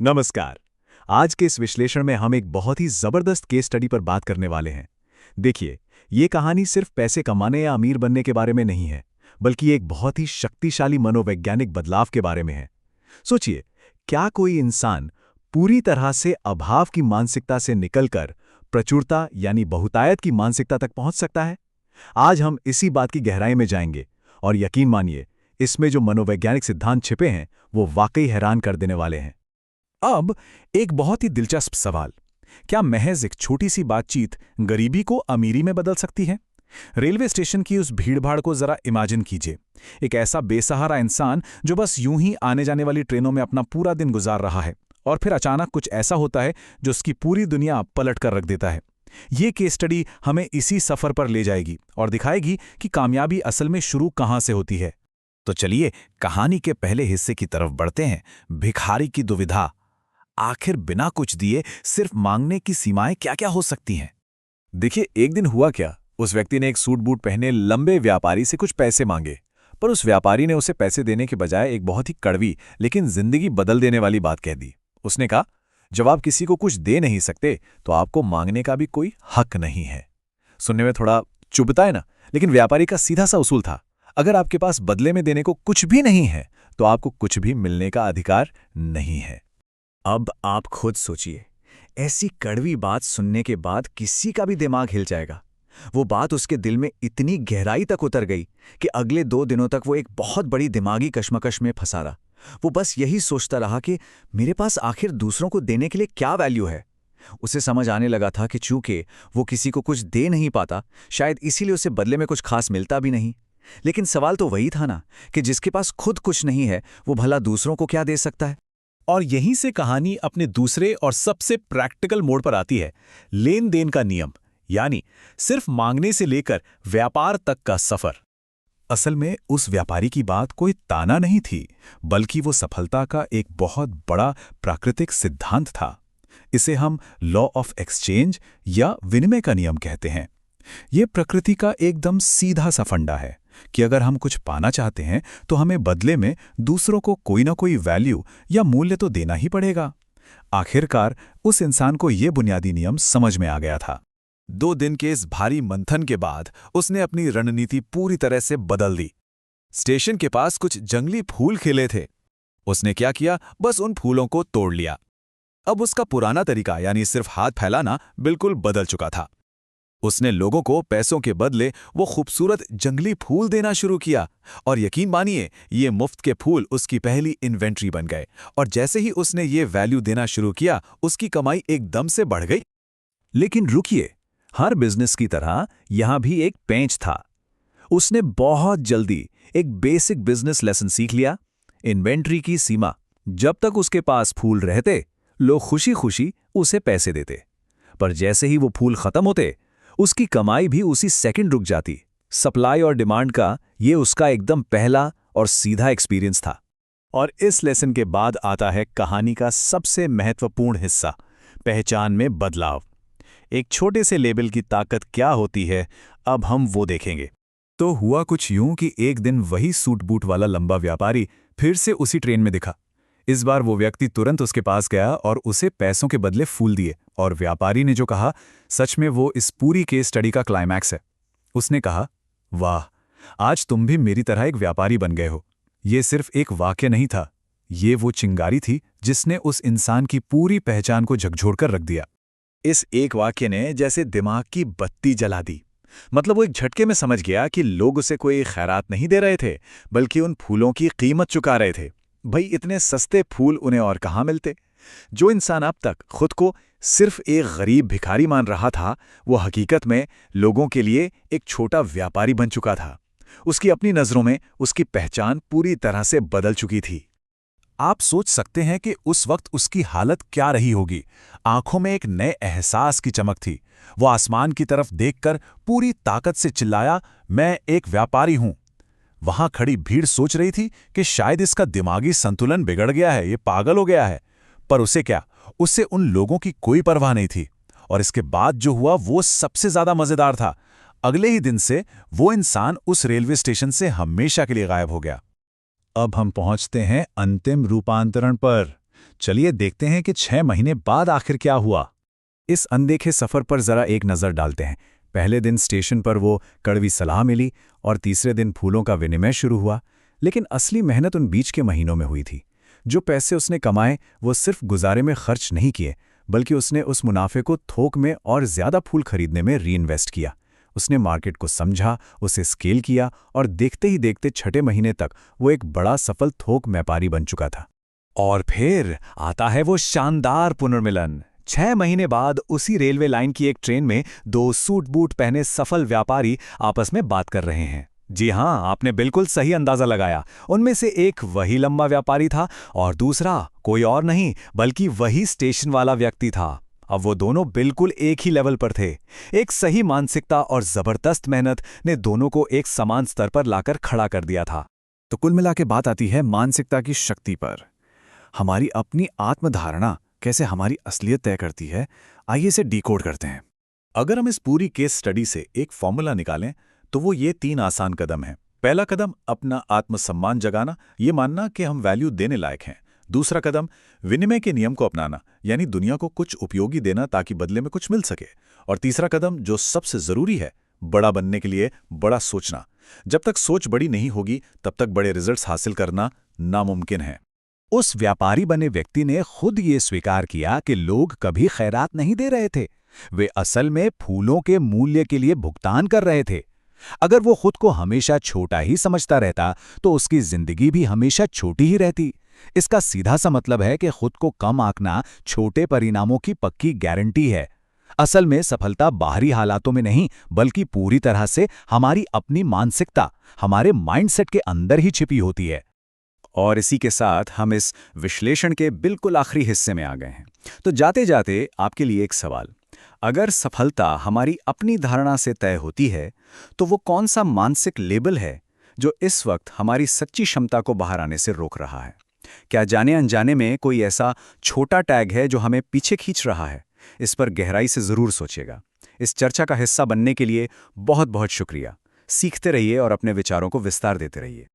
नमस्कार। आज के इस विश्लेषण में हम एक बहुत ही जबरदस्त केस स्टडी पर बात करने वाले हैं। देखिए, ये कहानी सिर्फ पैसे कमाने या अमीर बनने के बारे में नहीं है, बल्कि एक बहुत ही शक्तिशाली मनोवैज्ञानिक बदलाव के बारे में है। सोचिए, क्या कोई इंसान पूरी तरह से अभाव की मानसिकता से निकलकर प्रचुरता यानी बहुतायत की मानसिकता तक पहुंच सकता है? आज हम इसी बात की गहराई में जाएंगे और यकीन मानिए, इसमें जो मनोवैज्ञानिक सिद्धांत छिपे हैं वो वाकई हैरान कर देने वाले हैं। अब एक बहुत ही दिलचस्प सवाल। क्या महज एक छोटी सी बातचीत गरीबी को अमीरी में बदल सकती है? रेलवे स्टेशन की उस भीड़भाड़ को जरा इमेजिन कीजिए। एक ऐसा बेसहारा इंसान जो बस यूं ही आने जाने वाली ट्रेनों में अपना पूरा दिन गुजार रहा है, और फिर अचानक कुछ ऐसा होता है जो उसकी पूरी दुनिया पलट कर रख देता है। ये केस स्टडी हमें इसी सफर पर ले जाएगी और दिखाएगी कि कामयाबी असल में शुरू कहां से होती है। तो चलिए कहानी के पहले हिस्से की तरफ बढ़ते हैं। भिखारी की दुविधा। आखिर बिना कुछ दिए सिर्फ मांगने की सीमाएं क्या-क्या हो सकती हैं? देखिए, एक दिन हुआ क्या, उस व्यक्ति ने एक सूट बूट पहने लंबे व्यापारी से कुछ पैसे मांगे। पर उस व्यापारी ने उसे पैसे देने के बजाय एक बहुत ही कड़वी लेकिन जिंदगी बदल देने वाली बात कह दी। उसने कहा, जब आप किसी को कुछ दे नहीं सकते तो आपको मांगने का भी कोई हक नहीं है। सुनने में थोड़ा चुभता है ना, लेकिन व्यापारी का सीधा सा उसूल था, अगर आपके पास बदले में देने को कुछ भी नहीं है तो आपको कुछ भी मिलने का अधिकार नहीं है। अब आप खुद सोचिए, ऐसी कड़वी बात सुनने के बाद किसी का भी दिमाग हिल जाएगा। वो बात उसके दिल में इतनी गहराई तक उतर गई कि अगले 2 दिनों तक वो एक बहुत बड़ी दिमागी कश्मकश में फंसा रहा। वो बस यही सोचता रहा कि मेरे पास आखिर दूसरों को देने के लिए क्या वैल्यू है। उसे समझ आने लगा था कि चूंकि वो किसी को कुछ दे नहीं पाता, शायद इसीलिए उसे बदले में कुछ खास मिलता भी नहीं। लेकिन सवाल तो वही था ना, कि जिसके पास खुद कुछ नहीं है वो भला दूसरों को क्या दे सकता है। और यहीं से कहानी अपने दूसरे और सबसे प्रैक्टिकल मोड़ पर आती है, लेन देन का नियम, यानी सिर्फ मांगने से लेकर व्यापार तक का सफर। असल में उस व्यापारी की बात कोई ताना नहीं थी, बल्कि वो सफलता का एक बहुत बड़ा प्राकृतिक सिद्धांत था। इसे हम लॉ ऑफ एक्सचेंज या विनिमय का नियम कहते हैं। ये प्रकृति का एकदम सीधा सा फंडा है कि अगर हम कुछ पाना चाहते हैं तो हमें बदले में दूसरों को कोई ना कोई वैल्यू या मूल्य तो देना ही पड़ेगा। आखिरकार उस इंसान को यह बुनियादी नियम समझ में आ गया था। 2 दिन के इस भारी मंथन के बाद उसने अपनी रणनीति पूरी तरह से बदल दी। स्टेशन के पास कुछ जंगली फूल खिले थे। उसने क्या किया, बस उन फूलों को तोड़ लिया। अब उसका पुराना तरीका यानी सिर्फ हाथ फैलाना बिल्कुल बदल चुका था। उसने लोगों को पैसों के बदले वो खूबसूरत जंगली फूल देना शुरू किया, और यकीन मानिए, ये मुफ्त के फूल उसकी पहली इन्वेंट्री बन गए। और जैसे ही उसने ये वैल्यू देना शुरू किया, उसकी कमाई एकदम से बढ़ गई। लेकिन रुकिए, हर बिजनेस की तरह यहां भी एक पेंच था। उसने बहुत जल्दी एक बेसिक बिजनेस लेसन सीख लिया। इन्वेंट्री की सीमा, जब तक उसके पास फूल रहते, लोग खुशी खुशी उसे पैसे देते। पर जैसे ही वो फूल खत्म होते, उसकी कमाई भी उसी सेकंड रुक जाती। सप्लाई और डिमांड का ये उसका एकदम पहला और सीधा एक्सपीरियंस था। और इस लेसन के बाद आता है कहानी का सबसे महत्वपूर्ण हिस्सा, पहचान में बदलाव। एक छोटे से लेबल की ताकत क्या होती है, अब हम वो देखेंगे। तो हुआ कुछ यूं कि एक दिन वही सूट बूट वाला लंबा व्यापारी फिर से उसी ट्रेन में दिखा। इस बार वो व्यक्ति तुरंत उसके पास गया और उसे पैसों के बदले फूल दिए, और व्यापारी ने जो कहा, सच में वो इस पूरी केस स्टडी का क्लाइमैक्स है। उसने कहा, वाह, आज तुम भी मेरी तरह एक व्यापारी बन गए हो। ये सिर्फ एक वाक्य नहीं था, ये वो चिंगारी थी जिसने उस इंसान की पूरी पहचान को झकझोरकर रख दिया। इस एक वाक्य ने जैसे दिमाग की बत्ती जला दी। मतलब वो एक झटके में समझ गया कि लोग उसे कोई खैरात नहीं दे रहे थे, बल्कि उन फूलों की कीमत चुका रहे थे। भाई, इतने सस्ते फूल उन्हें और कहाँ मिलते। जो इंसान अब तक खुद को सिर्फ एक गरीब भिखारी मान रहा था, वो हकीकत में लोगों के लिए एक छोटा व्यापारी बन चुका था। उसकी अपनी नज़रों में उसकी पहचान पूरी तरह से बदल चुकी थी। आप सोच सकते हैं कि उस वक्त उसकी हालत क्या रही होगी। आंखों में एक नए एहसास की चमक थी। वो आसमान की तरफ देखकर पूरी ताकत से चिल्लाया, मैं एक व्यापारी हूं। वहां खड़ी भीड़ सोच रही थी कि शायद इसका दिमागी संतुलन बिगड़ गया है, ये पागल हो गया है। पर उसे क्या, उससे उन लोगों की कोई परवाह नहीं थी। और इसके बाद जो हुआ वो सबसे ज्यादा मजेदार था। अगले ही दिन से वो इंसान उस रेलवे स्टेशन से हमेशा के लिए गायब हो गया। अब हम पहुंचते हैं अंतिम रूपांतरण पर, चलिए देखते हैं कि 6 महीने बाद आखिर क्या हुआ। इस अनदेखे सफर पर जरा एक नज़र डालते हैं। पहले दिन स्टेशन पर वो कड़वी सलाह मिली और तीसरे दिन फूलों का विनिमय शुरू हुआ। लेकिन असली मेहनत उन बीच के महीनों में हुई थी। जो पैसे उसने कमाए वो सिर्फ गुजारे में खर्च नहीं किए, बल्कि उसने उस मुनाफे को थोक में और ज़्यादा फूल खरीदने में रीइन्वेस्ट किया। उसने मार्केट को समझा, उसे स्केल किया और देखते ही देखते 6 महीने तक वो एक बड़ा सफल थोक व्यापारी बन चुका था। और फिर आता है वो शानदार पुनर्मिलन। 6 महीने बाद उसी रेलवे लाइन की एक ट्रेन में 2 सूट बूट पहने सफल व्यापारी आपस में बात कर रहे हैं। जी हां, आपने बिल्कुल सही अंदाजा लगाया। उनमें से एक वही लंबा व्यापारी था और दूसरा कोई और नहीं बल्कि वही स्टेशन वाला व्यक्ति था। अब वो दोनों बिल्कुल एक ही लेवल पर थे। एक सही मानसिकता और जबरदस्त मेहनत ने दोनों को एक समान स्तर पर लाकर खड़ा कर दिया था। तो कुल मिला के बात आती है मानसिकता की शक्ति पर। हमारी अपनी आत्मधारणा कैसे हमारी असलियत तय करती है, आइए इसे डिकोड करते हैं। अगर हम इस पूरी केस स्टडी से एक फॉर्मूला निकालें तो वो ये 3 आसान कदम हैं। पहला कदम अपना आत्मसम्मान जगाना, ये मानना कि हम वैल्यू देने लायक हैं। दूसरा कदम विनिमय के नियम को अपनाना, यानी दुनिया को कुछ उपयोगी देना ताकि बदले में कुछ मिल सके। और तीसरा कदम जो सबसे जरूरी है, बड़ा बनने के लिए बड़ा सोचना। जब तक सोच बड़ी नहीं होगी तब तक बड़े रिजल्ट्स हासिल करना नामुमकिन है। उस व्यापारी बने व्यक्ति ने खुद ये स्वीकार किया कि लोग कभी खैरात नहीं दे रहे थे, वे असल में फूलों के मूल्य के लिए भुगतान कर रहे थे। अगर वो खुद को हमेशा छोटा ही समझता रहता तो उसकी जिंदगी भी हमेशा छोटी ही रहती। इसका सीधा सा मतलब है कि खुद को कम आंकना छोटे परिणामों की पक्की गारंटी है। असल में सफलता बाहरी हालातों में नहीं बल्कि पूरी तरह से हमारी अपनी मानसिकता, हमारे माइंडसेट के अंदर ही छिपी होती है। और इसी के साथ हम इस विश्लेषण के बिल्कुल आखिरी हिस्से में आ गए हैं। तो जाते जाते आपके लिए एक सवाल, अगर सफलता हमारी अपनी धारणा से तय होती है तो वो कौन सा मानसिक लेबल है जो इस वक्त हमारी सच्ची क्षमता को बाहर आने से रोक रहा है? क्या जाने अनजाने में कोई ऐसा छोटा टैग है जो हमें पीछे खींच रहा है? इस पर गहराई से जरूर सोचिएगा। इस चर्चा का हिस्सा बनने के लिए बहुत बहुत शुक्रिया। सीखते रहिए और अपने विचारों को विस्तार देते रहिए।